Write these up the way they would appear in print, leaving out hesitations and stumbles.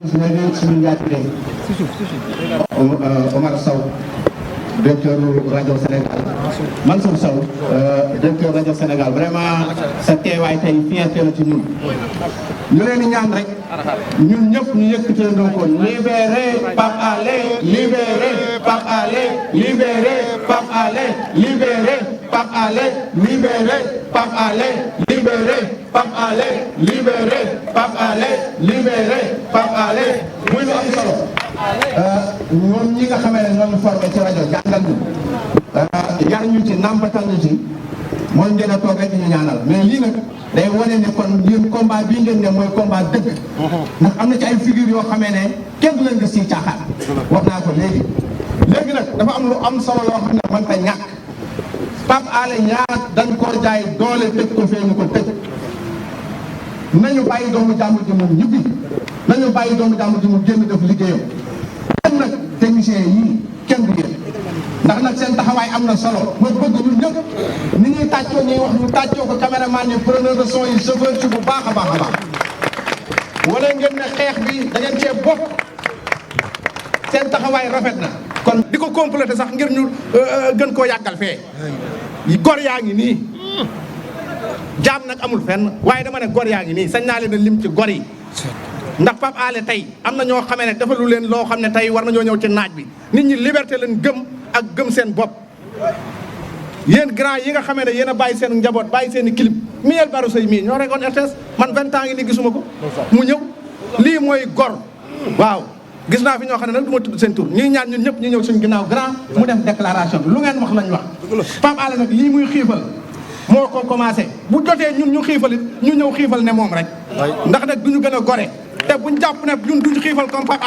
léegi suñu njaatige Omar Sow directeur rajo Sénégal Mansour Sow directeur rajo Sénégal vraiment sa teewaay tey fierté la ci ñun ñu leen di ñaan rek ñun ñëpp ñu yëkkatandoo ko libéré Pape Alé libéré Pape Alé libéré Pape Alé libéré Pape Alé libéré Pape Alé libéré Pape Alé libéré Pape Alé libéré Pape Alé muy lu am solo ñoom ñi nga xamee ne ñoo formé ci rajo jàngal ñu yar ñu ci nàmpatal ñu ci mooy ngeen a toog rek ñu ñaanal mais lii nag day wane ne kon yéen combat bii ngeen ne mooy combat dëgg ndax am na ci ay figure yoo xamee ne kenn du leen gis ci caaxaan wax naa ko léegi nag dafa am lu am solo loo xam ne man ta ñàkk Pape Alé ñaar dañ koo jaay doole tëj ko fee ñu ko tëj nañu bàyyi doomu jàmbur ji mu ñibbi nañu bàyyi doomu jàmbur ji mu génn def liggéeyam kenn nag technicien yii kenn du yéen ndax nag seen taxawaay am na solo ma bëgg ñun ñëpp ni ñuy tàccoo ñuy wax ñu tàccoo ko caméraman yi preneur de son yi chauffeur ci bu baax a baax a baax wala ngeen ne xeex bi da ngeen cee bokk seen taxawaay rafet na kon di ko complété sax ngir ñu gën koo yàggal fee gor yaa ngi nii jaam nag amul fenn waaye dama ne gor yaa ngi nii sañ naa leen a lim ci gor yi ndax Pape Alé tey am na ñoo xamee ne defalu leen loo xam ne tey war nañoo ñëw ci naaj bi nit ñi liberté leen gëm ak gëm seen bopp yéen grand yi nga xamee ne yéen a bàyyi seen njaboot bàyyi seen i clip Miel Barou Seye mii ñoo regoon RTS man 20 ans ngi ni gisuma ko mu ñëw lii mooy gor waaw gis naa fi ñoo xam ne nag du ma tudd seen tur ñuy ñaan ñun ñëpp ñu ñëw suñu ginnaaw grand mu def déclaration bi lu ngeen wax lañ wax Pape Alé nag lii muy xiifal moo ko commencé bu jotee ñun ñu xiifalit ñu ñëw xiifal ne moom rek ndax nag du ñu gën a gore te buñ jàpp ne ñun duñu xiifal comme Pape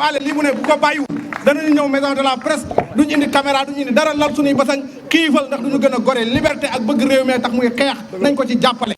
Alé lii mu ne bu ko bàyyiwul danañu ñëw maison de la presse duñu indi caméra duñu indi dara lal suñuy basañ xiifal ndax duñu gën a gore liberté ak bëgg réew mi tax muy xeex nañ ko ci jàppale